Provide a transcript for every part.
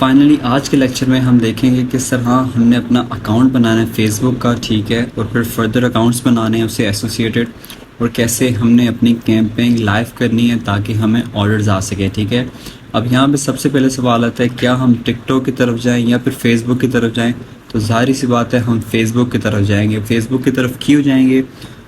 Finally आज के lecture में हम देखेंगे किस तरह हमने अपना अकाउंट बनाना है फेसबुक का, ठीक है, और फिर फर्दर अकाउंट्स बनाने हैं उससे एसोसिएटेड, और कैसे हमने अपनी कैंपेन लाइव करनी है ताकि हमें ऑर्डर्स आ सके, ठीक है। अब यहाँ पे सबसे पहले सवाल आता है क्या हम टिकटॉक की तरफ जाएं या फिर फेसबुक की तरफ जाएं। तो जाहिर सी बात है हम फेसबुक की तरफ जाएंगे। फेसबुक की तरफ क्यों जाएंगे?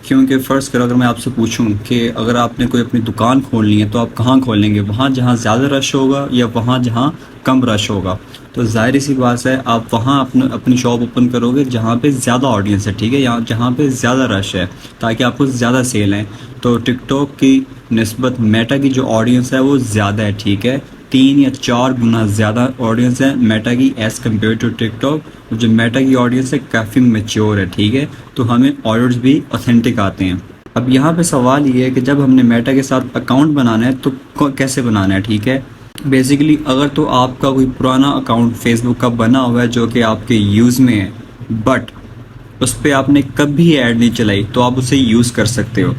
क्योंकि फ़र्ज़ करो अगर मैं आपसे पूछूं कि अगर आपने कोई अपनी दुकान खोलनी है तो आप कहाँ खोलेंगे, वहाँ जहाँ ज़्यादा रश होगा या वहाँ जहाँ कम रश होगा? तो ज़ाहिर सी बात है आप वहाँ अपनी शॉप ओपन करोगे जहाँ पे ज़्यादा ऑडियंस है, ठीक है, यहाँ जहाँ पे ज़्यादा रश है, ताकि आपको ज़्यादा सेल है। तो टिकटॉक की निस्बत मेटा की जो ऑडियंस है वो ज़्यादा है, ठीक है, 3 या 4 गुना ज़्यादा ऑडियंस है मेटा की एज़ कम्पेयर टू टिकटॉक। जो मेटा की ऑडियंस है काफ़ी मैच्योर है, ठीक है, तो हमें ऑर्डर्स भी ऑथेंटिक आते हैं। अब यहाँ पे सवाल ये है कि जब हमने मेटा के साथ अकाउंट बनाना है तो कैसे बनाना है, ठीक है। बेसिकली अगर तो आपका कोई पुराना अकाउंट फेसबुक का बना हुआ है जो कि आपके यूज़ में है, बट उस पर आपने कभी ऐड नहीं चलाई तो आप उसे यूज़ कर सकते हो।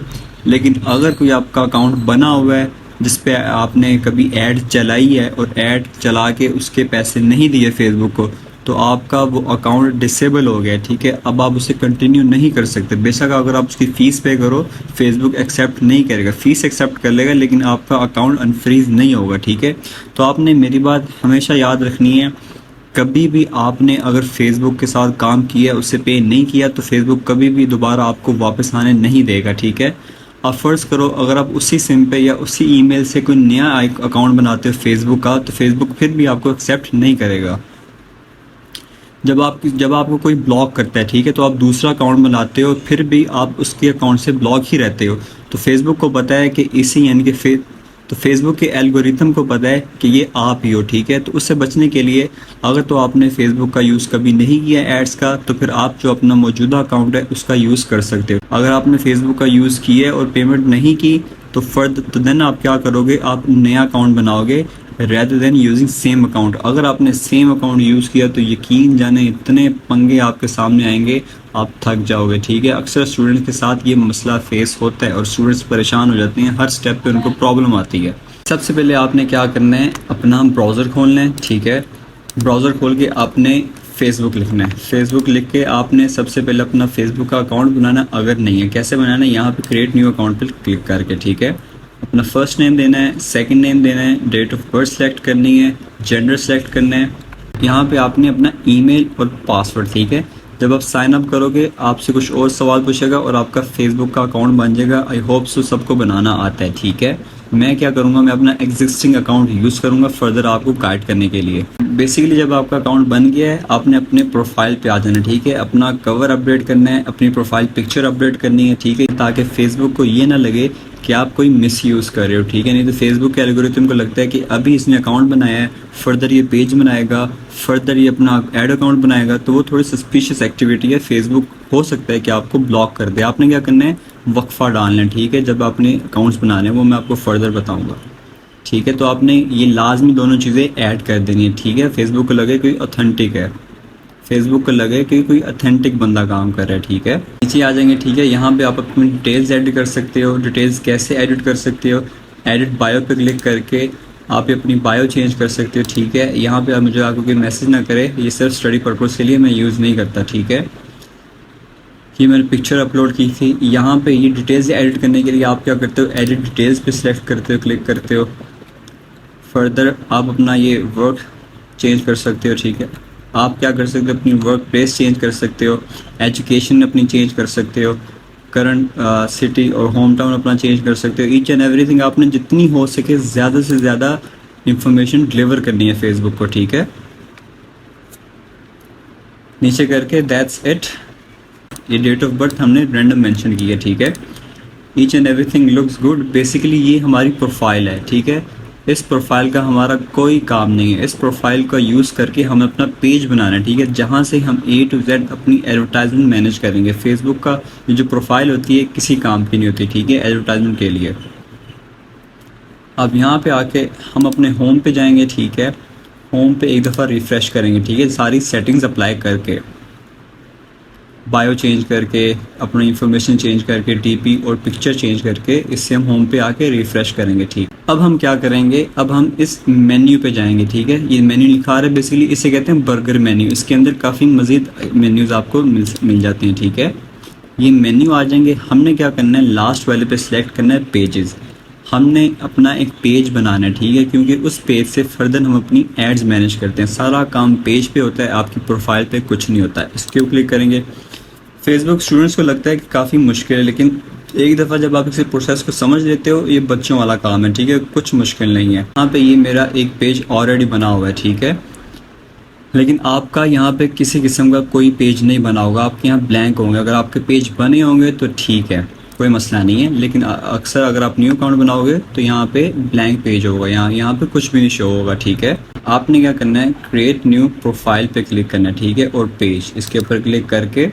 लेकिन अगर कोई आपका अकाउंट बना हुआ है जिस पे आपने कभी ऐड चलाई है और ऐड चला के उसके पैसे नहीं दिए फेसबुक को, तो आपका वो अकाउंट डिसेबल हो गया, ठीक है। अब आप उसे कंटिन्यू नहीं कर सकते। बेशक अगर आप उसकी फ़ीस पे करो फेसबुक एक्सेप्ट नहीं करेगा, फ़ीस एक्सेप्ट कर लेगा लेकिन आपका अकाउंट अनफ्रीज नहीं होगा, ठीक है। तो आपने मेरी बात हमेशा याद रखनी है, कभी भी आपने अगर फेसबुक के साथ काम किया उससे पे नहीं किया तो फेसबुक कभी भी दोबारा आपको वापस आने नहीं देगा, ठीक है। अब फ़र्ज़ करो अगर आप उसी सिम पे या उसी ईमेल से कोई नया अकाउंट बनाते हो फेसबुक का, तो फेसबुक फिर भी आपको एक्सेप्ट नहीं करेगा। जब आपको कोई ब्लॉक करता है, ठीक है, तो आप दूसरा अकाउंट बनाते हो फिर भी आप उसके अकाउंट से ब्लॉक ही रहते हो। तो फेसबुक को पता है कि इसी यानी कि तो फेसबुक के एल्गोरिथम को पता है कि ये आप ही हो, ठीक है। तो उससे बचने के लिए अगर तो आपने फेसबुक का यूज़ कभी नहीं किया एड्स का, तो फिर आप जो अपना मौजूदा अकाउंट है उसका यूज़ कर सकते हो। अगर आपने फेसबुक का यूज़ किया और पेमेंट नहीं की तो देन आप क्या करोगे, आप नया अकाउंट बनाओगे rather than using same account. अगर आपने सेम अकाउंट यूज़ किया तो यकीन जाने इतने पंगे आपके सामने आएंगे, आप थक जाओगे, ठीक है। अक्सर स्टूडेंट्स के साथ ये मसला फेस होता है और स्टूडेंट्स परेशान हो जाते हैं, हर स्टेप पे उनको प्रॉब्लम आती है। सबसे पहले आपने क्या करना है, अपना ब्राउज़र खोलना है, ठीक है। ब्राउज़र खोल के आपने फेसबुक लिखना है। फेसबुक लिख के आपने सबसे पहले अपना फेसबुक का अकाउंट बनाना, अगर नहीं है कैसे बनाना है, यहाँ पे क्रिएट न्यू अकाउंट पर क्लिक करके, ठीक है। अपना फर्स्ट नेम देना है, सेकंड नेम देना है, डेट ऑफ बर्थ सेलेक्ट करनी है, जेंडर सेलेक्ट करना है। यहाँ पे आपने अपना ईमेल और पासवर्ड, ठीक है। जब आप साइन अप करोगे आपसे कुछ और सवाल पूछेगा और आपका फेसबुक का अकाउंट बन जाएगा। आई होप सो सबको बनाना आता है, ठीक है। मैं क्या करूँगा, मैं अपना एग्जिस्टिंग अकाउंट यूज़ करूँगा फर्दर आपको गाइड करने के लिए। बेसिकली जब आपका अकाउंट बन गया है आपने अपने प्रोफाइल पे आ जाना, ठीक है। अपना कवर अपडेट करना है, अपनी प्रोफाइल पिक्चर अपडेट करनी है, ठीक है, ताकि फेसबुक को ये ना लगे कि आप कोई मिसयूज़ कर रहे हो, ठीक है। नहीं तो फेसबुक के एल्गोरिथम को लगता है कि अभी इसने अकाउंट बनाया है, फर्दर ये पेज बनाएगा, फर्दर ये अपना ऐड अकाउंट बनाएगा, तो वो थोड़ी सस्पिशियस एक्टिविटी है। फेसबुक हो सकता है कि आपको ब्लॉक कर दे। आपने क्या करना है, वक्फा डालना है, ठीक है, जब आपने अकाउंट्स बनाने हैं, वो मैं आपको फर्दर बताऊँगा, ठीक है। तो आपने ये लाजमी दोनों चीज़ें ऐड कर देनी है, ठीक है। फेसबुक को लगे कोई ऑथेंटिक है, फेसबुक को लगे कि कोई ऑथेंटिक बंदा काम कर रहा है, ठीक है। नीचे आ जाएंगे, ठीक है। यहाँ पे आप अपनी डिटेल्स एडिट कर सकते हो। डिटेल्स कैसे एडिट कर सकते हो, एडिट बायो पे क्लिक करके आप अपनी बायो चेंज कर सकते हो, ठीक है। यहाँ पे आप मुझे आपको कोई मैसेज ना करे, ये सिर्फ स्टडी पर्पज़ के लिए मैं यूज़ नहीं करता, ठीक है। ये मैंने पिक्चर अपलोड की थी। यहाँ पे ये डिटेल्स एडिट करने के लिए आप क्या करते हो, एडिट डिटेल्स पे सिलेक्ट करते हो, क्लिक करते हो। फर्दर आप अपना ये वर्क चेंज कर सकते हो, ठीक है। आप क्या कर सकते हो, अपनी वर्क प्लेस चेंज कर सकते हो, एजुकेशन अपनी चेंज कर सकते हो, करंट सिटी और होम टाउन अपना चेंज कर सकते हो। ईच एंड एवरीथिंग आपने जितनी हो सके ज़्यादा से ज़्यादा इंफॉर्मेशन डिलीवर करनी है फेसबुक को, ठीक है। नीचे करके दैट्स इट। ये डेट ऑफ बर्थ हमने रैंडम मेंशन की है, ठीक है। Each and everything looks good. Basically ये हमारी प्रोफाइल है, ठीक है। इस प्रोफाइल का हमारा कोई काम नहीं है। इस प्रोफाइल का यूज़ करके हमें अपना पेज बनाना है, ठीक है, जहाँ से हम A to Z अपनी एडवर्टाइजमेंट मैनेज करेंगे। फेसबुक का ये जो प्रोफाइल होती है किसी काम की नहीं होती, ठीक है, एडवर्टाइजमेंट के लिए। अब यहाँ पे आके हम अपने होम पे जाएंगे, ठीक है। होम पे एक दफ़ा रिफ़्रेश करेंगे, ठीक है, सारी सेटिंग्स अप्लाई करके, बायो चेंज करके, अपनी इंफॉर्मेशन चेंज करके, DP और पिक्चर चेंज करके, इससे हम होम पे आके रिफ़्रेश करेंगे, ठीक। अब हम क्या करेंगे, अब हम इस मेन्यू पे जाएंगे, ठीक है। ये मेन्यू लिखा रहा है, बेसिकली इसे कहते हैं बर्गर मेन्यू। इसके अंदर काफ़ी मज़ीद मेन्यूज़ आपको मिल जाते हैं, ठीक है। ये मेन्यू आ जाएंगे। हमने क्या करना है, लास्ट वाले पे सिलेक्ट करना है पेजेस। हमने अपना एक पेज बनाना है, ठीक है, क्योंकि उस पेज से फर्दर हम अपनी एड्स मैनेज करते हैं। सारा काम पेज पे होता है, आपकी प्रोफाइल पे कुछ नहीं होता है। इसके ऊपर क्लिक करेंगे। फेसबुक स्टूडेंट्स को लगता है कि काफ़ी मुश्किल है, लेकिन एक दफ़ा जब आप इस प्रोसेस को समझ लेते हो, ये बच्चों वाला काम है, ठीक है, कुछ मुश्किल नहीं है। यहाँ पे ये मेरा एक पेज ऑलरेडी बना हुआ है, ठीक है, लेकिन आपका यहाँ पे किसी किस्म का कोई पेज नहीं बना होगा, आपके यहाँ ब्लैंक होंगे। अगर आपके पेज बने होंगे तो ठीक है, कोई मसला नहीं है, लेकिन अक्सर अगर आप न्यू अकाउंट बनाओगे तो यहाँ पे ब्लैंक पेज होगा, यहाँ पे कुछ भी नहीं शो होगा, ठीक है। आपने क्या करना है, क्रिएट न्यू प्रोफाइल पे क्लिक करना है, ठीक है, और पेज, इसके ऊपर क्लिक करके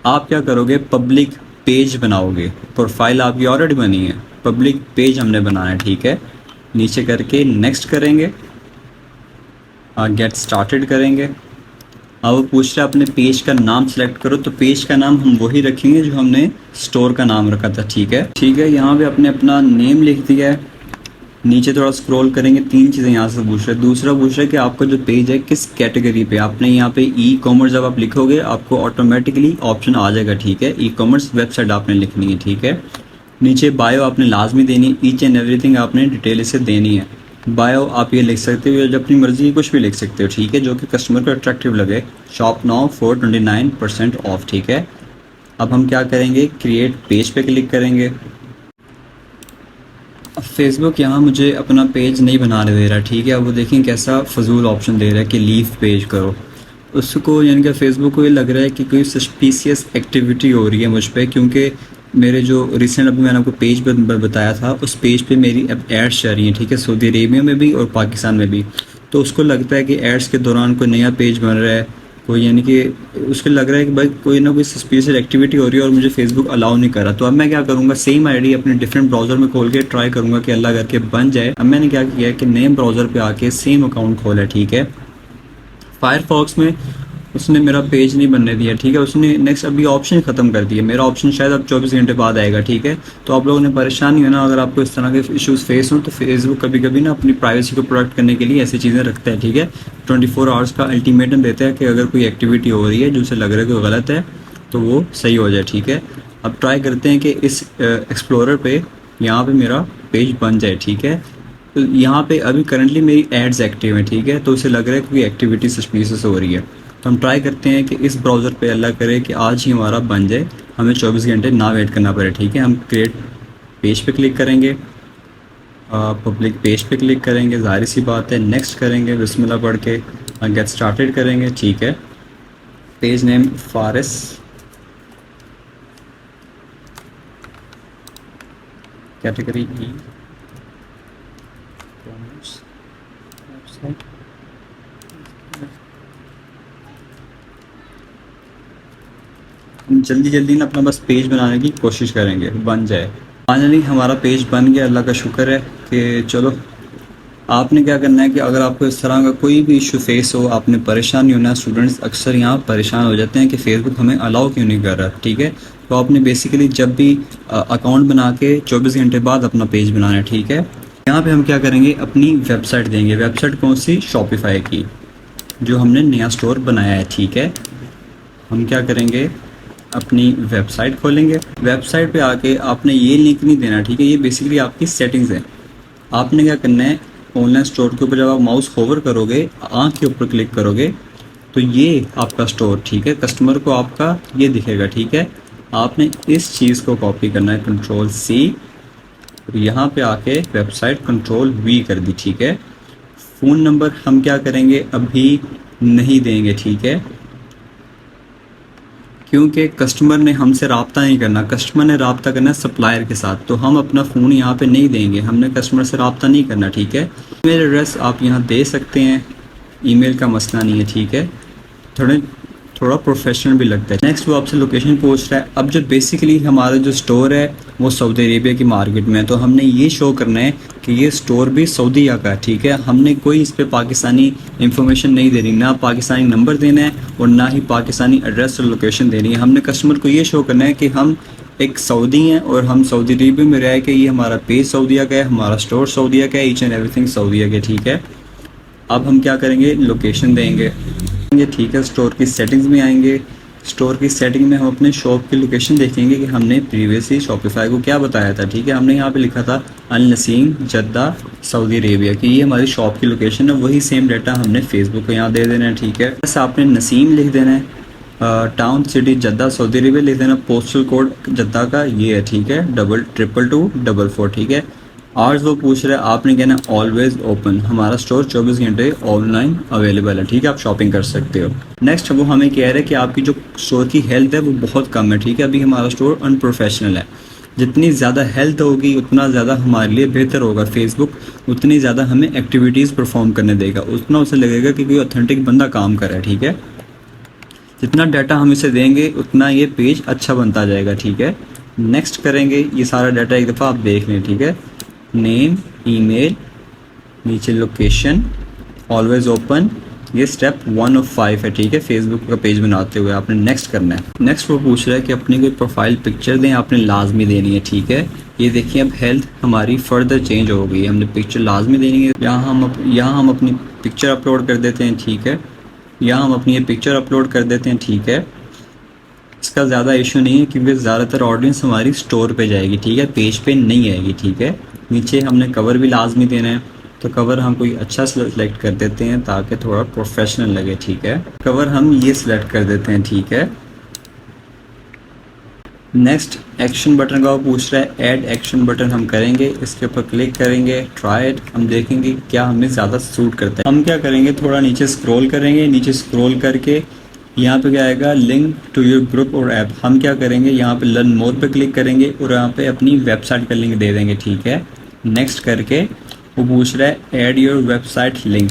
आप क्या करोगे, पब्लिक पेज बनाओगे। प्रोफाइल आपकी ऑलरेडी बनी है, पब्लिक पेज हमने बनाना है, ठीक है। नीचे करके नेक्स्ट करेंगे, गेट स्टार्टेड करेंगे। अब वो पूछ रहा है अपने पेज का नाम सेलेक्ट करो, तो पेज का नाम हम वही रखेंगे जो हमने स्टोर का नाम रखा था, ठीक है। ठीक है, यहाँ पे अपने अपना नेम लिख दिया है। नीचे थोड़ा स्क्रॉल करेंगे, 3 चीज़ें यहाँ से पूछ रहे हैं। दूसरा पूछ रहा है कि आपका जो पेज है किस कैटेगरी पे। आपने यहाँ पे ई कॉमर्स जब आप लिखोगे आपको ऑटोमेटिकली ऑप्शन आ जाएगा, ठीक है। ई कॉमर्स वेबसाइट आपने लिखनी है, ठीक है। नीचे बायो आपने लाजमी देनी है, ईच एंड एवरीथिंग आपने डिटेल इसे देनी है। बायो आप ये लिख सकते हो या अपनी मर्जी की कुछ भी लिख सकते हो, ठीक है, जो कि कस्टमर को अट्रैक्टिव लगे। शॉप नाउ फॉर 29% ऑफ, ठीक है। अब हम क्या करेंगे, क्रिएट पेज पे क्लिक करेंगे। फेसबुक यहाँ मुझे अपना पेज नहीं बनाने दे रहा, ठीक है। अब वो देखें कैसा फजूल ऑप्शन दे रहा है कि लीव पेज करो। उसको यानी कि फेसबुक को ये लग रहा है कि कोई सस्पिशियस एक्टिविटी हो रही है मुझ पर, क्योंकि मेरे जो रिसेंट अभी मैंने आपको पेज बताया था, उस पेज पे मेरी अब एड्स चल रही हैं, ठीक है, सऊदी अरेबिया में भी और पाकिस्तान में भी। तो उसको लगता है कि एड्स के दौरान कोई नया पेज बन रहा है, कोई यानी कि उसको लग रहा है कि भाई कोई ना कोई सस्पिशियस एक्टिविटी हो रही है और मुझे फेसबुक अलाउ नहीं कर रहा। तो अब मैं क्या करूँगा, सेम आईडी अपने डिफरेंट ब्राउज़र में खोल के ट्राई करूँगा कि अल्लाह करके बन जाए। अब मैंने क्या किया कि नए ब्राउज़र पे आके सेम अकाउंट खोला, ठीक है। फायरफॉक्स में उसने मेरा पेज नहीं बनने दिया, ठीक है। उसने नेक्स्ट अभी ऑप्शन ख़त्म कर दिया। मेरा ऑप्शन शायद अब 24 घंटे बाद आएगा, ठीक है। तो आप लोगों ने परेशान नहीं होना, अगर आपको इस तरह के इश्यूज़ फेस हों तो फेसबुक कभी कभी ना अपनी प्राइवेसी को प्रोटेक्ट करने के लिए ऐसी चीज़ें रखता है, ठीक है। 24 आवर्स का अल्टीमेटम देता है कि अगर कोई एक्टिविटी हो रही है जो उसे लग रहा है कि गलत है तो वो सही हो जाए, ठीक है। अब ट्राई करते हैं कि इस एक्सप्लोरर पे यहाँ पे मेरा पेज बन जाए, ठीक है। तो यहाँ पे अभी करंटली मेरी एड्स एक्टिव है, ठीक है, तो उसे लग रहा है कि कोई एक्टिविटी सस्पिशियस हो रही है। तो हम ट्राई करते हैं कि इस ब्राउज़र पे अल्लाह करे कि आज ही हमारा बन जाए, हमें 24 घंटे ना वेट करना पड़े, ठीक है। हम क्रिएट पेज पे क्लिक करेंगे, पब्लिक पेज पे क्लिक करेंगे, जाहिर सी बात है, नेक्स्ट करेंगे, बिस्मिल्लाह पढ़ के गेट स्टार्टेड करेंगे, ठीक है। Page name Faris, category e commerce website. हम जल्दी जल्दी ना अपना बस पेज बनाने की कोशिश करेंगे, बन जाए। फाइनली हमारा पेज बन गया, अल्लाह का शुक्र है। कि चलो, आपने क्या करना है कि अगर आपको इस तरह का कोई भी इशू फेस हो, आपने परेशान नहीं होना। स्टूडेंट्स अक्सर यहाँ परेशान हो जाते हैं कि फेसबुक हमें अलाउ क्यों नहीं कर रहा, ठीक है। तो आपने बेसिकली जब भी अकाउंट बना के 24 घंटे बाद अपना पेज बनाना है, ठीक है। यहाँ पे हम क्या करेंगे, अपनी वेबसाइट देंगे। वेबसाइट कौन सी, शॉपिफाई की, जो हमने नया स्टोर बनाया है, ठीक है। हम क्या करेंगे, अपनी वेबसाइट खोलेंगे। वेबसाइट पे आके आपने ये लिंक नहीं देना, ठीक है। ये बेसिकली आपकी सेटिंग्स है। आपने क्या करना है, ऑनलाइन स्टोर के ऊपर जब आप माउस होवर करोगे, आँख के ऊपर क्लिक करोगे, तो ये आपका स्टोर, ठीक है। कस्टमर को आपका ये दिखेगा, ठीक है। आपने इस चीज़ को कॉपी करना है, Ctrl+C, और यहाँ पे आके वेबसाइट Ctrl+V कर दी, ठीक है। फ़ोन नंबर हम क्या करेंगे, अभी नहीं देंगे, ठीक है, क्योंकि कस्टमर ने हमसे रब्ता नहीं करना, कस्टमर ने रब्ता करना है सप्लायर के साथ। तो हम अपना फ़ोन यहाँ पे नहीं देंगे, हमने कस्टमर से रब्ता नहीं करना, ठीक है। ईमेल एड्रेस आप यहाँ दे सकते हैं, ईमेल का मसला नहीं है, ठीक है। थोड़ा प्रोफेशनल भी लगता है। नेक्स्ट वो आपसे लोकेशन पूछ रहा है। अब जो बेसिकली हमारा जो स्टोर है वो सऊदी अरेबिया की मार्केट में है, तो हमने ये शो करना है कि ये स्टोर भी सऊदीया का है, ठीक है। हमने कोई इस पर पाकिस्तानी इंफॉर्मेशन नहीं देनी, ना पाकिस्तानी नंबर देना है और ना ही पाकिस्तानी एड्रेस और लोकेशन देनी है। हमने कस्टमर को ये शो करना है कि हम एक सऊदी हैं और हम सऊदी अरेबिया में रह के, ये हमारा पेज सऊदीया का है, हमारा स्टोर सऊदीया का है, ईच एंड एवरीथिंग सऊदीया के, ठीक है। अब हम क्या करेंगे, लोकेशन देंगे, ठीक है। स्टोर की सेटिंग्स में आएंगे, स्टोर की सेटिंग में हम अपने शॉप की लोकेशन देखेंगे कि हमने प्रीवियसली शॉपिफाई को क्या बताया था, ठीक है। हमने यहाँ पे लिखा था अल नसीम जद्दा सऊदी अरेबिया की, ये हमारी शॉप की लोकेशन है। वही सेम डाटा हमने फेसबुक को यहाँ दे देना है, ठीक है। बस आपने नसीम लिख देना है, town city Jeddah Saudi Arabia लिख देना, पोस्टल कोड जद्दा का ये है, ठीक है, 22244, ठीक है। आवर्स वो पूछ रहा है, आपने कहना ऑलवेज ओपन, हमारा स्टोर 24 घंटे ऑनलाइन अवेलेबल है, ठीक है, आप शॉपिंग कर सकते हो। नेक्स्ट वो हमें कह रहा है कि आपकी जो स्टोर की हेल्थ है वो बहुत कम है, ठीक है। अभी हमारा स्टोर अनप्रोफेशनल है, जितनी ज़्यादा हेल्थ होगी उतना ज़्यादा हमारे लिए बेहतर होगा फेसबुक, उतनी ज़्यादा हमें एक्टिविटीज़ परफॉर्म करने देगा, उतना उसे लगेगा कि कोई ऑथेंटिक बंदा काम कर रहा है, ठीक है। जितना डाटा हम इसे देंगे उतना ये पेज अच्छा बनता जाएगा, ठीक है। नेक्स्ट करेंगे, ये सारा डाटा एक दफ़ा आप देख लें, ठीक है। नेम, ईमेल, नीचे लोकेशन, ऑलवेज ओपन, ये स्टेप 1 ऑफ 5 है, ठीक है। फेसबुक का पेज बनाते हुए आपने नेक्स्ट करना है। नेक्स्ट वो पूछ रहा है कि अपनी कोई प्रोफाइल पिक्चर दें, आपने लाजमी देनी है, ठीक है। ये देखिए अब हेल्थ हमारी फर्दर चेंज हो गई है, हमने पिक्चर लाजमी देनी है। यहाँ हम अपनी पिक्चर अपलोड कर देते हैं, ठीक है। यहाँ हम अपनी ये पिक्चर अपलोड कर देते हैं, ठीक है। इसका ज़्यादा इशू नहीं है क्योंकि ज़्यादातर ऑडियंस हमारी स्टोर पे जाएगी, ठीक है, पेज पे नहीं आएगी, ठीक है। नीचे हमने कवर भी लाजमी देना है, तो कवर हम कोई अच्छा सेलेक्ट कर देते हैं ताकि थोड़ा प्रोफेशनल लगे, ठीक है। कवर हम ये सिलेक्ट कर देते हैं, ठीक है। नेक्स्ट एक्शन बटन का वो पूछ रहा है, ऐड एक्शन बटन हम करेंगे, इसके ऊपर क्लिक करेंगे, ट्राई इट, हम देखेंगे क्या हमें ज़्यादा सूट करता है। हम क्या करेंगे, थोड़ा नीचे स्क्रॉल करेंगे, नीचे स्क्रॉल करके यहाँ पे क्या आएगा, लिंक टू योर ग्रुप और ऐप, हम क्या करेंगे यहाँ पे लर्न मोर पे क्लिक करेंगे और यहाँ पे अपनी वेबसाइट का लिंक दे देंगे, ठीक है। नेक्स्ट करके वो पूछ रहा है add your website link,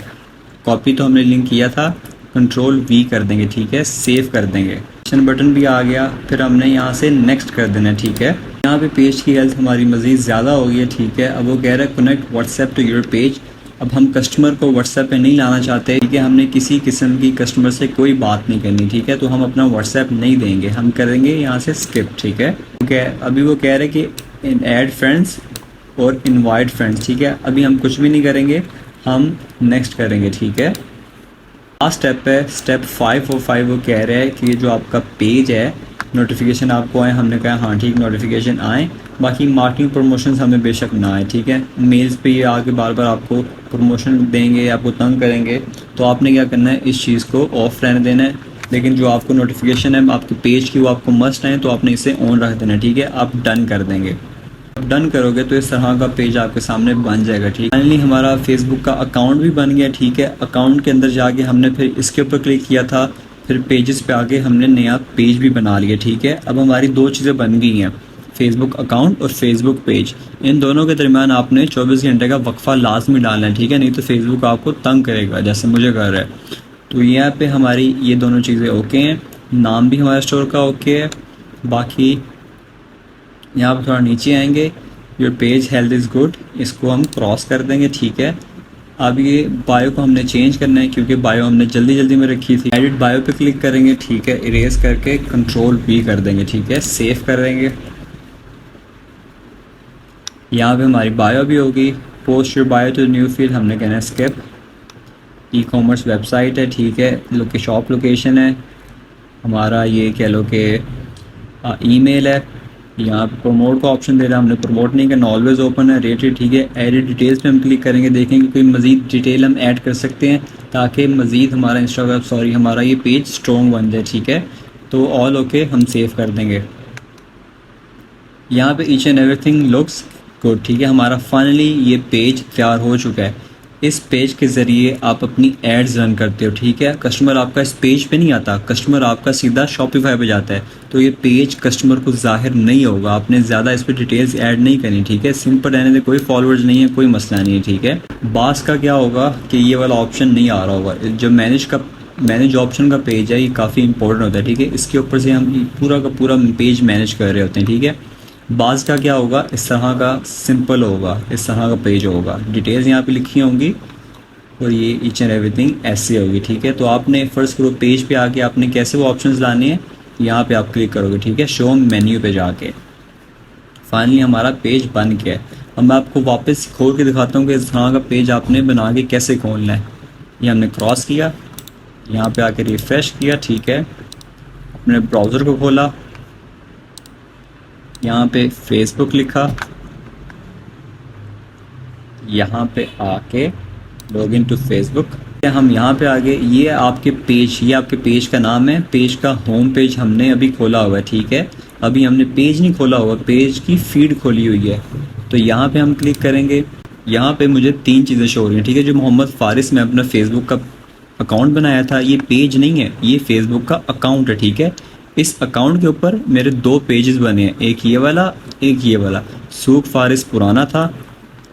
copy तो हमने लिंक किया था, कंट्रोल V कर देंगे, ठीक है, सेव कर देंगे। एक्शन बटन भी आ गया, फिर हमने यहाँ से नेक्स्ट कर देना है, ठीक है। यहाँ पे पेज की हेल्थ हमारी मज़ीद ज़्यादा हो गई है, ठीक है। अब वो कह रहा है connect WhatsApp to your page, अब हम कस्टमर को व्हाट्सएप पे नहीं लाना चाहते, ठीक है। हमने किसी किस्म की कस्टमर से कोई बात नहीं करनी, ठीक है, तो हम अपना व्हाट्सएप नहीं देंगे, हम करेंगे यहाँ से स्किप, ठीक है। अभी वो कह रहे हैं कि ऐड फ्रेंड्स और इनवाइट फ्रेंड्स, ठीक है। अभी हम कुछ भी नहीं करेंगे, हम नेक्स्ट करेंगे, ठीक है। लास्ट स्टेप है स्टेप 5 और 5, वो कह रहे हैं कि जो आपका पेज है नोटिफिकेशन आपको आए, हमने कहा हाँ ठीक, नोटिफिकेशन आए, बाकी मार्केटिंग प्रमोशंस हमें बेशक ना आए, ठीक है। मेल्स पे ये आके बार बार आपको प्रमोशन देंगे, आपको तंग करेंगे, तो आपने क्या करना है, इस चीज़ को ऑफ रहने देना है। लेकिन जो आपको नोटिफिकेशन है आपके पेज की वो आपको मस्ट आए, तो आपने इसे ऑन रख देना है, ठीक है। आप डन कर देंगे, डन करोगे तो इस तरह का पेज आपके सामने बन जाएगा, ठीक है। फाइनली हमारा फेसबुक का अकाउंट भी बन गया, ठीक है। अकाउंट के अंदर जाके हमने फिर इसके ऊपर क्लिक किया था, फिर पेजेस पे आके हमने नया पेज भी बना लिया, ठीक है। अब हमारी 2 चीज़ें बन गई हैं, फेसबुक अकाउंट और फेसबुक पेज। इन दोनों के दरमियान आपने 24 घंटे का वक्फा लाजमी डालना है, ठीक है, नहीं तो फेसबुक आपको तंग करेगा जैसे मुझे कर रहा है। तो यहाँ पे हमारी ये दोनों चीज़ें ओके हैं, नाम भी हमारे स्टोर का ओके है। बाकी यहाँ पर थोड़ा नीचे आएंगे, your page health is good, इसको हम क्रॉस कर देंगे, ठीक है। अब ये बायो को हमने चेंज करना है क्योंकि बायो हमने जल्दी जल्दी में रखी थी। एडिट बायो पे क्लिक करेंगे, ठीक है, इरेज करके कंट्रोल V कर देंगे, ठीक है, सेव कर देंगे। यहाँ पे हमारी बायो भी होगी। Post your bio to new field, हमने कहना है स्किप। ई कॉमर्स वेबसाइट है, ठीक है, शॉप लोकेशन है हमारा, ये कह लो कि ईमेल है। यहाँ पे प्रमोट का ऑप्शन दे रहा है, हमने प्रमोट नहीं करना, ऑलवेज ओपन है, रेटेड, ठीक है। एडिट डिटेल्स पे हम क्लिक करेंगे, देखेंगे कोई मज़ीद डिटेल हम ऐड कर सकते हैं ताकि मज़ीद हमारा हमारा ये पेज स्ट्रॉन्ग बन जाए, ठीक है। तो ऑल ओके, हम सेव कर देंगे। यहाँ पे each and everything looks good, ठीक है। हमारा फाइनली ये पेज तैयार हो चुका है। इस पेज के ज़रिए आप अपनी एड्स रन करते हो, ठीक है। कस्टमर आपका इस पेज पे नहीं आता, कस्टमर आपका सीधा शॉपिफाई पे जाता है, तो ये पेज कस्टमर को जाहिर नहीं होगा, आपने ज़्यादा इस पर डिटेल्स ऐड नहीं करनी, ठीक है। सिंपल रहने से, कोई फॉलोअर्स नहीं है, कोई मसला नहीं है, ठीक है। बास का क्या होगा कि ये वाला ऑप्शन नहीं आ रहा होगा, जो मैनेज ऑप्शन का पेज है ये काफ़ी इंपॉर्टेंट होता है, ठीक है। इसके ऊपर से हम पूरा का पूरा पेज मैनेज कर रहे होते हैं, ठीक है। बाज़ का क्या होगा, इस तरह का सिंपल होगा, इस तरह का पेज होगा, डिटेल्स यहाँ पे लिखी होंगी और ये ईच एंड एवरीथिंग ऐसे होगी, ठीक है। तो आपने फर्स्ट करो पेज पे आके आपने कैसे वो ऑप्शंस लाने हैं, यहाँ पे आप क्लिक करोगे, ठीक है, शो मेन्यू पे जाके। फाइनली हमारा पेज बन गया है। अब मैं आपको वापस खोल के दिखाता हूँ कि इस तरह का पेज आपने बना के कैसे खोलना है। ये हमने क्रॉस किया, यहाँ पे आके रिफ़्रेश किया, ठीक है, अपने ब्राउज़र को खोला, यहाँ पे फेसबुक लिखा, यहाँ पे आके लॉग इन टू फेसबुक, हम यहाँ पे आगे, ये आपके पेज का नाम है। पेज का होम पेज हमने अभी खोला हुआ है, ठीक है। अभी हमने पेज नहीं खोला हुआ, पेज की फीड खोली हुई है। तो यहाँ पे हम क्लिक करेंगे, यहाँ पे मुझे 3 चीज़ें शो हो रही हैं, ठीक है। जो मोहम्मद फारिस में अपना फेसबुक का अकाउंट बनाया था, ये पेज नहीं है, ये फेसबुक का अकाउंट है, ठीक है। इस अकाउंट के ऊपर मेरे 2 पेजेस बने हैं, एक ये वाला, एक ये वाला। सूख फारिस पुराना था,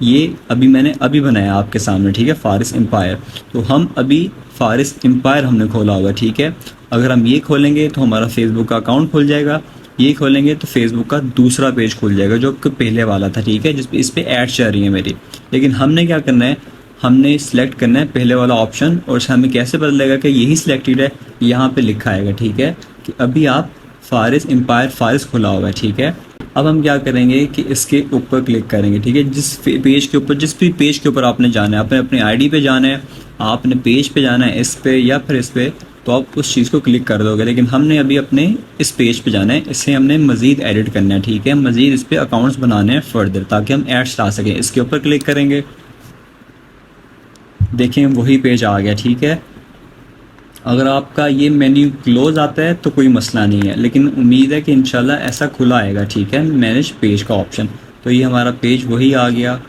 ये मैंने अभी बनाया आपके सामने, ठीक है, फारिस एम्पायर। तो हम अभी फारिस एम्पायर हमने खोला हुआ, ठीक है। अगर हम ये खोलेंगे तो हमारा फेसबुक का अकाउंट खुल जाएगा, ये खोलेंगे तो फेसबुक का दूसरा पेज खुल जाएगा जो कि पहले वाला था, ठीक है, जिस पे इस पे एड्स जा रही है मेरी। लेकिन हमने क्या करना है, हमने सिलेक्ट करना है पहले वाला ऑप्शन, और हमें कैसे पता लगेगा कि यही सिलेक्टेड है, यहाँ पे लिखा आएगा, ठीक है, कि अभी आप फारिस एम्पायर फारिस खुला हुआ है, ठीक है। अब हम क्या करेंगे कि इसके ऊपर क्लिक करेंगे, ठीक है। जिस भी पेज के ऊपर आपने जाना है, आपने अपनी आईडी पे जाना है, आपने पेज पे जाना है, इस पे या फिर इस पे, तो आप उस चीज़ को क्लिक कर दोगे। लेकिन हमने अभी अपने इस पेज पे जाना है, इसे हमने मज़ीद एडिट करना है, ठीक है, मज़ीद इस पे अकाउंट्स बनाने हैं फर्दर, ताकि हम एड्स ला सकें। इसके ऊपर क्लिक करेंगे, देखें वही पेज आ गया, ठीक है। अगर आपका ये मेन्यू क्लोज आता है तो कोई मसला नहीं है, लेकिन उम्मीद है कि इंशाल्लाह ऐसा खुला आएगा, ठीक है, मैनेज पेज का ऑप्शन। तो ये हमारा पेज वही आ गया,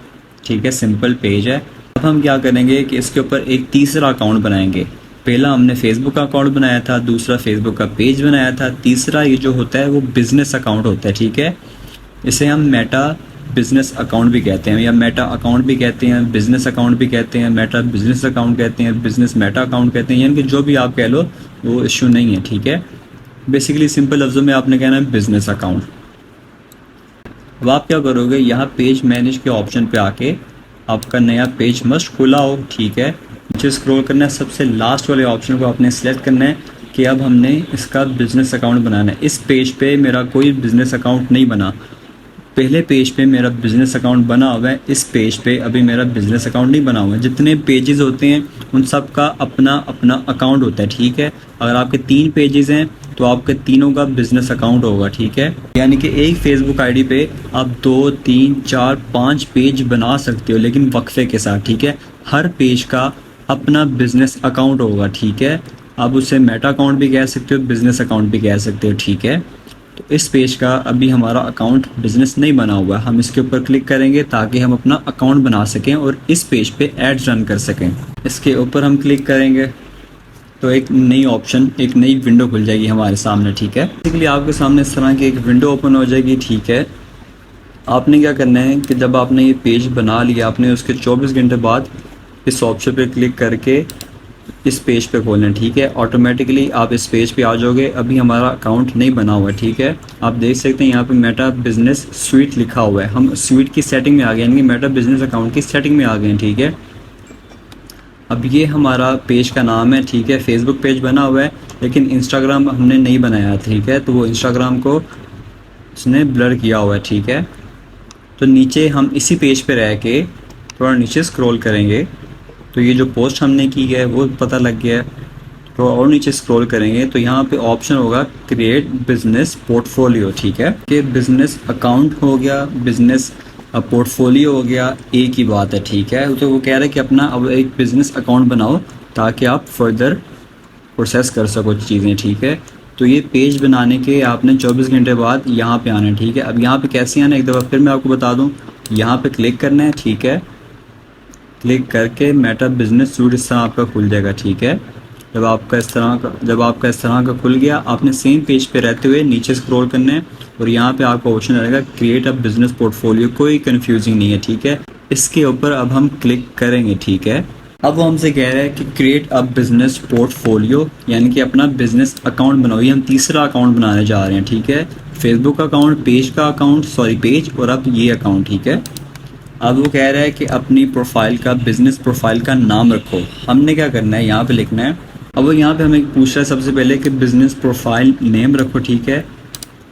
ठीक है, सिंपल पेज है। अब हम क्या करेंगे कि इसके ऊपर एक तीसरा अकाउंट बनाएंगे। पहला हमने फेसबुक का अकाउंट बनाया था, दूसरा फेसबुक का पेज बनाया था, तीसरा ये जो होता है वो बिज़नेस अकाउंट होता है, ठीक है। इसे हम मेटा बिज़नेस अकाउंट भी कहते हैं, या मेटा अकाउंट भी कहते हैं, बिज़नेस अकाउंट भी कहते हैं, मेटा बिज़नेस अकाउंट कहते हैं, बिज़नेस मेटा अकाउंट कहते हैं, यानी कि जो भी आप कह लो वो इशू नहीं है, ठीक है। बेसिकली सिंपल लफ्ज़ों में आपने कहना है बिज़नेस अकाउंट। अब आप क्या करोगे, यहाँ पेज मैनेज के ऑप्शन पे आके आपका नया पेज मस्ट खुला हो, ठीक है, नीचे स्क्रॉल करना है, सबसे लास्ट वाले ऑप्शन को आपने सेलेक्ट करना है कि अब हमने इसका बिज़नेस अकाउंट बनाना है। इस पेज पे मेरा कोई बिज़नेस अकाउंट नहीं बना, पहले पेज पे मेरा बिज़नेस अकाउंट बना हुआ है, इस पेज पे अभी मेरा बिज़नेस अकाउंट नहीं बना हुआ है। जितने पेजेस होते हैं उन सब का अपना अपना अकाउंट होता है, ठीक है। अगर आपके 3 पेजेस हैं तो आपके तीनों का बिज़नेस अकाउंट होगा, ठीक है। यानी कि एक फेसबुक आईडी पे आप 2, 3, 4, 5 पेज बना सकते हो, लेकिन वक्फे के साथ, ठीक है। हर पेज का अपना बिज़नेस अकाउंट होगा, ठीक है। आप उसे मेटा अकाउंट भी कह सकते हो, बिज़नेस अकाउंट भी कह सकते हो, ठीक है। तो इस पेज का अभी हमारा अकाउंट बिज़नेस नहीं बना हुआ है, हम इसके ऊपर क्लिक करेंगे ताकि हम अपना अकाउंट बना सकें और इस पेज पे एड्स रन कर सकें। इसके ऊपर हम क्लिक करेंगे तो एक नई विंडो खुल जाएगी हमारे सामने, ठीक है। बेसिकली आपके सामने इस तरह की एक विंडो ओपन हो जाएगी, ठीक है। आपने क्या करना है कि जब आपने ये पेज बना लिया, आपने उसके 24 घंटे बाद इस ऑप्शन पे क्लिक करके इस पेज पे खोलना है, ठीक है। ऑटोमेटिकली आप इस पेज पे आ जाओगे। अभी हमारा अकाउंट नहीं बना हुआ है, ठीक है। आप देख सकते हैं यहाँ पे मेटा बिजनेस स्वीट लिखा हुआ है, हम स्वीट की सेटिंग में आ गए, यानी कि मेटा बिजनेस अकाउंट की सेटिंग में आ गए हैं, ठीक है। अब ये हमारा पेज का नाम है, ठीक है। फेसबुक पेज बना हुआ है, लेकिन इंस्टाग्राम हमने नहीं बनाया, ठीक है, तो वो इंस्टाग्राम को उसने ब्लर किया हुआ है, ठीक है। तो नीचे हम इसी पेज पे रह के थोड़ा नीचे स्क्रॉल करेंगे तो ये जो पोस्ट हमने की है वो पता लग गया है। तो और नीचे स्क्रॉल करेंगे तो यहाँ पे ऑप्शन होगा क्रिएट बिजनेस पोर्टफोलियो, ठीक है। कि बिजनेस अकाउंट हो गया, बिजनेस पोर्टफोलियो हो गया, एक ही बात है, ठीक है। तो वो कह रहा है कि अपना अब एक बिजनेस अकाउंट बनाओ ताकि आप फर्दर प्रोसेस कर सको चीज़ें, ठीक है। तो ये पेज बनाने के आपने 24 घंटे बाद यहाँ पे आना है, ठीक है। अब यहाँ पे कैसे आना है एक दफ़ा फिर मैं आपको बता दूँ। यहाँ पे क्लिक करना है, ठीक है। क्लिक करके मेटा बिजनेस सूट इस तरह आपका खुल जाएगा, ठीक है। जब आपका इस तरह का खुल गया, आपने सेम पेज पे रहते हुए नीचे स्क्रॉल करना है और यहाँ पे आपको ऑप्शन आएगा क्रिएट अ बिजनेस पोर्टफोलियो, कोई कंफ्यूजिंग नहीं है, ठीक है। इसके ऊपर अब हम क्लिक करेंगे, ठीक है। अब वो हमसे कह रहा है कि क्रिएट अ बिजनेस पोर्टफोलियो, यानी कि अपना बिजनेस अकाउंट बनाओ। ये हम तीसरा अकाउंट बनाने जा रहे हैं, ठीक है। फेसबुक अकाउंट, पेज और अब ये अकाउंट, ठीक है। अब वो कह रहा है कि अपनी प्रोफाइल का, बिजनेस प्रोफाइल का नाम रखो। हमने क्या करना है, यहाँ पे लिखना है। अब वो यहाँ पे हमें पूछ रहा है सबसे पहले कि बिजनेस प्रोफाइल नेम रखो, ठीक है।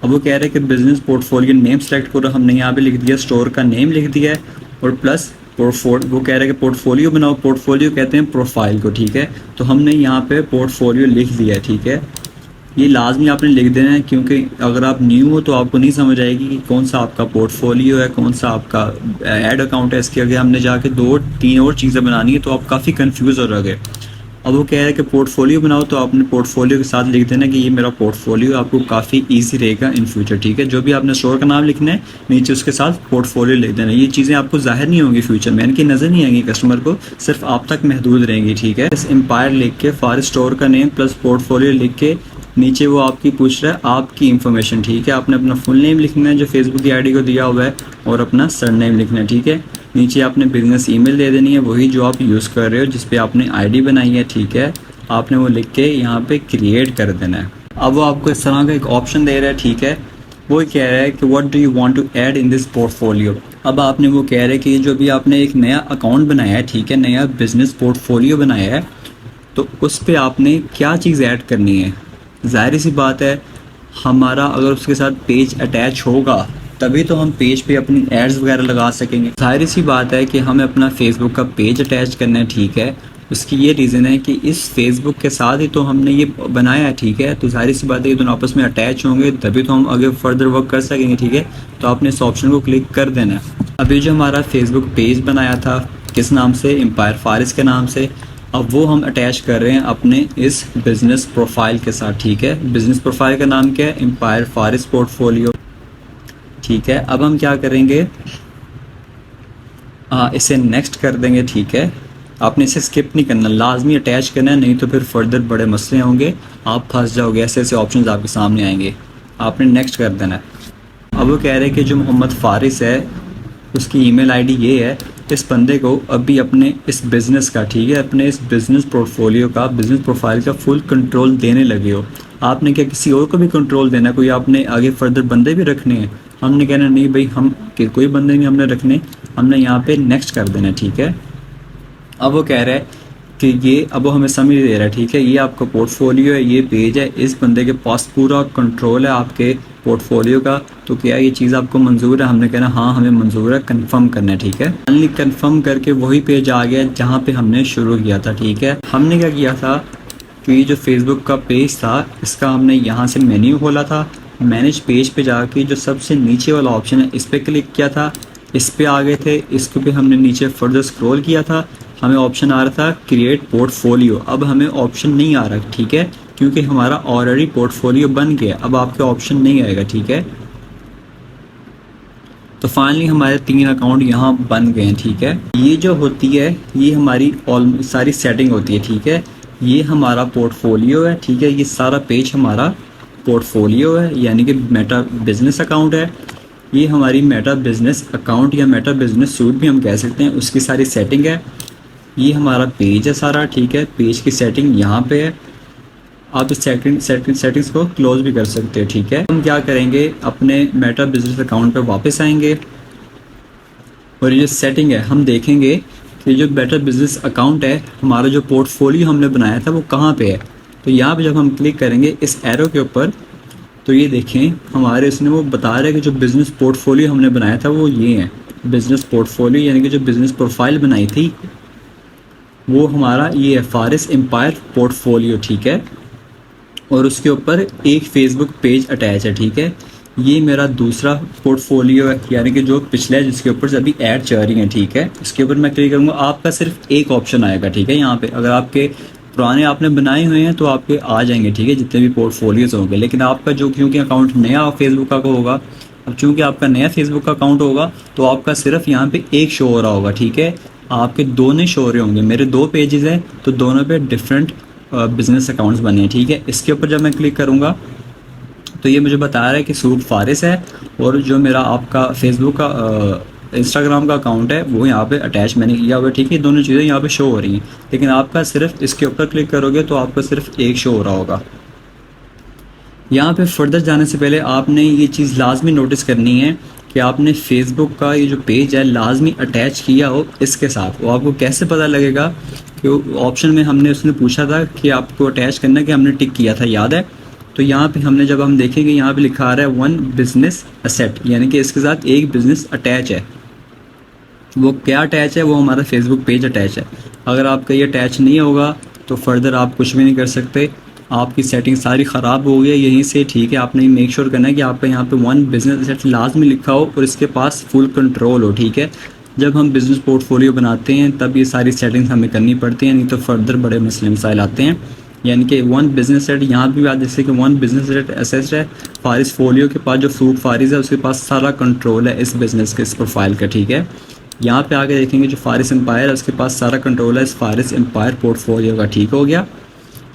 अब वो कह रहे हैं कि बिजनेस पोर्टफोलियो नेम सेलेक्ट करो, हमने यहाँ पे लिख दिया स्टोर का नेम लिख दिया है, और प्लस वो कह रहे हैं कि पोर्टफोलियो बनाओ, पोर्टफोलियो कहते हैं प्रोफाइल को, ठीक है। तो हमने यहाँ पे पोर्टफोलियो लिख दिया है, ठीक है। ये लाजमी आपने लिख देना है, क्योंकि अगर आप न्यू हो तो आपको नहीं समझ आएगी कि कौन सा आपका पोर्टफोलियो है, कौन सा आपका ऐड अकाउंट है। इसके आगे हमने जाके 2-3 और चीज़ें बनानी है, तो आप काफ़ी कंफ्यूज हो रहोगे। अब वो कह रहे हैं कि पोर्टफोलियो बनाओ, तो आपने पोर्टफोलियो के साथ लिख देना कि ये मेरा पोर्टफोलियो, आपको काफ़ी इजी रहेगा इन फ्यूचर, ठीक है। जो भी आपने स्टोर का नाम लिखना है, नीचे उसके साथ पोर्टफोलियो लिख देना। ये चीज़ें आपको जाहिर नहीं होंगी फ्यूचर में, यानी कि नज़र नहीं आएंगी कस्टमर को, सिर्फ आप तक महदूद रहेंगी, ठीक है। एम्पायर लिख के फॉर स्टोर का नेम प्लस पोर्टफोलियो लिख के नीचे वो आपकी पूछ रहा है आपकी इन्फॉर्मेशन, ठीक है। आपने अपना फुल नेम लिखना है जो फेसबुक की आईडी को दिया हुआ है, और अपना सरनेम लिखना है, ठीक है। नीचे आपने बिजनेस ईमेल दे देनी है, वही जो आप यूज़ कर रहे हो, जिस पे आपने आईडी बनाई है, ठीक है। आपने वो लिख के यहाँ पे क्रिएट कर देना है। अब वो आपको इस तरह का एक ऑप्शन दे रहा है, ठीक है। वो कह रहा है कि what do you want to add in this portfolio. अब आपने वो कह रहे हैं कि जो भी आपने एक नया अकाउंट बनाया है, ठीक है, नया बिजनेस पोर्टफोलियो बनाया है, तो उस पर आपने क्या चीज़ ऐड करनी है। ज़ाहिर सी बात है, हमारा अगर उसके साथ पेज अटैच होगा तभी तो हम पेज पे अपनी एड्स वगैरह लगा सकेंगे। ज़ाहिर सी बात है कि हमें अपना फेसबुक का पेज अटैच करना है, ठीक है। उसकी ये रीज़न है कि इस फेसबुक के साथ ही तो हमने ये बनाया है, ठीक है। तो ज़ाहिर सी बात है ये दोनों आपस में अटैच होंगे तभी तो हम आगे फर्दर वर्क कर सकेंगे, ठीक है। तो आपने इस ऑप्शन को क्लिक कर देना है। अभी जो हमारा फेसबुक पेज बनाया था किस नाम से, एम्पायर फारिस के नाम से, अब वो हम अटैच कर रहे हैं अपने इस बिज़नेस प्रोफाइल के साथ, ठीक है। बिज़नेस प्रोफाइल का नाम क्या है, एम्पायर फारिस पोर्टफोलियो, ठीक है। अब हम क्या करेंगे, इसे नेक्स्ट कर देंगे, ठीक है। आपने इसे स्किप नहीं करना, लाजमी अटैच करना है, नहीं तो फिर फर्दर बड़े मसले होंगे, आप फंस जाओगे, ऐसे ऐसे ऑप्शंस आपके सामने आएंगे, आपने नेक्स्ट कर देना है। अब वो कह रहे हैं कि जो मोहम्मद फारिस है उसकी ईमेल आईडी ये है, इस बंदे को अभी अपने इस बिज़नेस का, ठीक है, अपने इस बिज़नेस पोर्टफोलियो का, बिज़नेस प्रोफाइल का फुल कंट्रोल देने लगे हो। आपने क्या किसी और को भी कंट्रोल देना है, कोई आपने आगे फर्दर बंदे भी रखने हैं। हमने कहना नहीं भाई, हम कोई बंदे नहीं हमने रखने, हमने यहाँ पे नेक्स्ट कर देना, ठीक है। अब वो कह रहा है कि ये, अब वो हमें समझ दे रहा है, ठीक है, ये आपका पोर्टफोलियो है, ये पेज है, इस बंदे के पास पूरा कंट्रोल है आपके पोर्टफोलियो का, तो क्या ये चीज़ आपको मंजूर है। हमने कहना हाँ हमें मंजूर है, कंफर्म करना है, ठीक है। फाइनली कंफर्म करके वही पेज आ गया जहाँ पे हमने शुरू किया था, ठीक है। हमने क्या किया था कि जो फेसबुक का पेज था इसका हमने यहाँ से मेन्यू खोला था, मैनेज पेज पे जाके जो सबसे नीचे वाला ऑप्शन है इस पर क्लिक किया था, इस पे आ गए थे, इसको भी हमने नीचे फर्दर स्क्रॉल किया था, हमें ऑप्शन आ रहा था क्रिएट पोर्टफोलियो। अब हमें ऑप्शन नहीं आ रहा, ठीक है, क्योंकि हमारा ऑलरेडी पोर्टफोलियो बन गया, अब आपके ऑप्शन नहीं आएगा, ठीक है। तो फाइनली हमारे 3 अकाउंट यहाँ बन गए हैं, ठीक है। ये जो होती है ये हमारी सारी सेटिंग होती है, ठीक है। ये हमारा पोर्टफोलियो है, ठीक है, ये सारा पेज हमारा पोर्टफोलियो है, यानी कि मेटा बिजनेस अकाउंट है। ये हमारी मेटा बिजनेस अकाउंट या मेटा बिजनेस सूट भी हम कह सकते हैं, उसकी सारी सेटिंग है। ये हमारा पेज है सारा, ठीक है, पेज की सेटिंग यहाँ पे है। आप इस सेटिंग्स को क्लोज भी कर सकते हो, ठीक है। हम क्या करेंगे, अपने मेटा बिजनेस अकाउंट पे वापस आएंगे और ये जो सेटिंग है हम देखेंगे कि जो मेटा बिजनेस अकाउंट है, हमारा जो पोर्टफोलियो हमने बनाया था वो कहाँ पे है। तो यहाँ पे जब हम क्लिक करेंगे इस एरो के ऊपर, तो ये देखें हमारे इसने वो बता रहा है कि जो बिज़नेस पोर्टफोलियो हमने बनाया था वो ये है, बिज़नेस पोर्टफोलियो, यानी कि जो बिज़नेस प्रोफाइल बनाई थी वो हमारा ये है, फारिस एम्पायर पोर्टफोलियो, ठीक है। और उसके ऊपर एक फेसबुक पेज अटैच है, ठीक है। ये मेरा दूसरा पोर्टफोलियो है, यानी कि जो पिछला है जिसके ऊपर से अभी ऐड चल रही है, ठीक है। इसके ऊपर मैं क्लिक करूँगा, आपका सिर्फ एक ऑप्शन आएगा, ठीक है। यहाँ पे अगर आपके पुराने आपने बनाए हुए हैं तो आपके आ जाएंगे, ठीक है, जितने भी पोर्टफोलियोज होंगे। लेकिन आपका जो क्योंकि अकाउंट नया फेसबुक का होगा, अब चूँकि आपका नया फेसबुक का अकाउंट होगा तो आपका सिर्फ यहाँ पे एक शो हो रहा होगा, ठीक है। आपके दोनों शो हो रहे होंगे, मेरे 2 पेजेस हैं तो दोनों पे डिफरेंट बिजनेस अकाउंट्स बने हैं, ठीक है। इसके ऊपर जब मैं क्लिक करूँगा तो ये मुझे बता रहा है कि सूट फारिस है, और जो मेरा आपका फेसबुक का इंस्टाग्राम का अकाउंट है वो यहाँ पे अटैच मैंने किया हुआ है, ठीक है। दोनों चीज़ें यहाँ पे शो हो रही हैं, लेकिन आपका सिर्फ इसके ऊपर क्लिक करोगे तो आपका सिर्फ एक शो हो रहा होगा। यहाँ पे फर्दर जाने से पहले आपने ये चीज़ लाजमी नोटिस करनी है कि आपने फेसबुक का ये जो पेज है लाजमी अटैच किया हो इसके साथ। वो आपको कैसे पता लगेगा कि ऑप्शन में हमने उसने पूछा था कि आपको अटैच करना है, कि हमने टिक किया था, याद है। तो यहाँ पे हमने जब हम देखेंगे यहाँ पे लिखा आ रहा है वन बिजनेस असेट, यानी कि इसके साथ एक बिजनेस अटैच है। वो क्या अटैच है, वो हमारा फेसबुक पेज अटैच है। अगर आपका ये अटैच नहीं होगा तो फर्दर आप कुछ भी नहीं कर सकते, आपकी सेटिंग सारी ख़राब हो गई है यहीं से, ठीक है। आपने मेक श्योर करना है कि आपका यहाँ पे वन बिजनेस असेट लाजमी लिखा हो और इसके पास फुल कंट्रोल हो, ठीक है। जब हम बिज़नेस पोर्टफोलियो बनाते हैं तब ये सारी सेटिंग्स हमें करनी पड़ती हैं, नहीं तो फर्दर बड़े मसले मसाइल आते हैं। यानी कि वन बिजनेस सेट यहाँ भी बात, जैसे कि वन बिजनेस सेट एसेट है, फारिस फोलियो के पास जो फ्रूट फारिस है उसके पास सारा कंट्रोल है इस बिज़नेस के, इस प्रोफाइल का, ठीक है। यहाँ पे आगे देखेंगे जो फारिस एम्पायर है उसके पास सारा कंट्रोल है इस फारिस एम्पायर पोर्टफोलियो का, ठीक हो गया।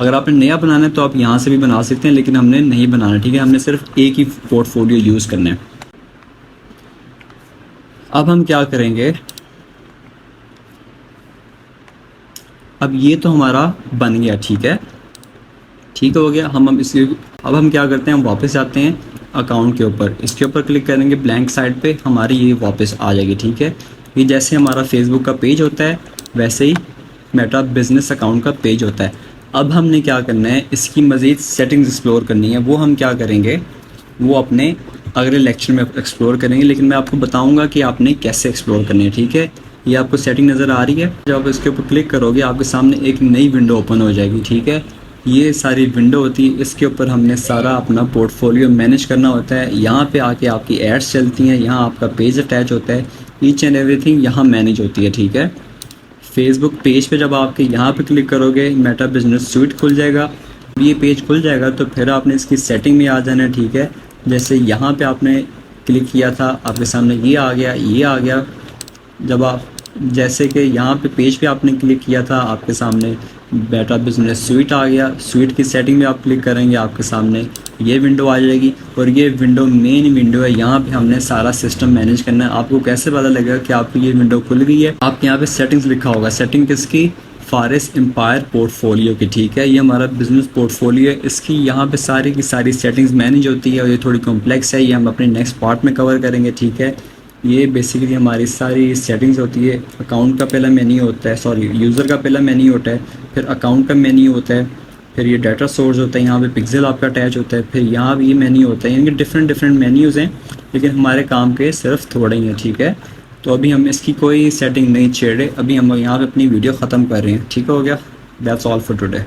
अगर आपने नया बनाना है तो आप यहाँ से भी बना सकते हैं, लेकिन हमने नहीं बनाना, ठीक है। हमने सिर्फ एक ही पोर्टफोलियो यूज़ करना है। अब हम क्या करेंगे, अब ये तो हमारा बन गया, ठीक है, ठीक हो गया। हम इसके अब हम क्या करते हैं, हम वापस जाते हैं अकाउंट के ऊपर, इसके ऊपर क्लिक करेंगे ब्लैंक साइड पे, हमारी ये वापस आ जाएगी, ठीक है। ये जैसे हमारा फेसबुक का पेज होता है वैसे ही मेटा बिजनेस अकाउंट का पेज होता है। अब हमने क्या करना है, इसकी मज़ीद सेटिंग्स एक्सप्लोर करनी है। वो हम क्या करेंगे, वो अपने अगले लेक्चर में एक्सप्लोर करेंगे, लेकिन मैं आपको बताऊंगा कि आपने कैसे एक्सप्लोर करनी है, ठीक है। ये आपको सेटिंग नज़र आ रही है, जब आप इसके ऊपर क्लिक करोगे आपके सामने एक नई विंडो ओपन हो जाएगी, ठीक है। ये सारी विंडो होती है, इसके ऊपर हमने सारा अपना पोर्टफोलियो मैनेज करना होता है। यहाँ पे आके आपकी एड्स चलती हैं, यहाँ आपका पेज अटैच होता है, ईच एंड एवरीथिंग यहाँ मैनेज होती है, ठीक है। फेसबुक पेज पे जब आपके यहाँ पे क्लिक करोगे मेटा बिजनेस स्वीट खुल जाएगा। ये पेज खुल जाएगा तो फिर आपने इसकी सेटिंग में आ जाना है, ठीक है। जैसे यहाँ पे आपने क्लिक किया था आपके सामने ये आ गया, ये आ गया। जब आप जैसे कि यहाँ पे पेज पे आपने क्लिक किया था आपके सामने मेटा बिजनेस स्वीट आ गया। स्वीट की सेटिंग में आप क्लिक करेंगे आपके सामने ये विंडो आ जाएगी, और ये विंडो मेन विंडो है। यहाँ पे हमने सारा सिस्टम मैनेज करना है। आपको कैसे पता लगेगा कि आपको ये विंडो खुल गई है, आपके यहाँ पे सेटिंग्स लिखा होगा। सेटिंग किसकी, फारिस एम्पायर पोर्टफोलियो की, ठीक है। ये हमारा बिजनेस पोर्टफोलियो है, इसकी यहाँ पे सारी की सारी सेटिंग्स मैनेज होती है, और ये थोड़ी कॉम्प्लेक्स है, ये हम अपने नेक्स्ट पार्ट में कवर करेंगे, ठीक है। ये बेसिकली हमारी सारी सेटिंग्स होती है। अकाउंट का पहला मेन्यू होता है, सॉरी यूज़र का पहला मेन्यू होता है, फिर अकाउंट का मेन्यू होता है, फिर ये डाटा सोर्स होता है, यहाँ पे पिक्सल आपका अटैच होता है, फिर यहाँ भी ये मेन्यू होता है। यानी कि डिफरेंट मेन्यूज़ हैं, लेकिन हमारे काम के सिर्फ थोड़े ही हैं, ठीक है। तो अभी हम इसकी कोई सेटिंग नहीं छेड़े, अभी हम यहाँ पे अपनी वीडियो ख़त्म कर रहे हैं, ठीक हो गया। That's all for today.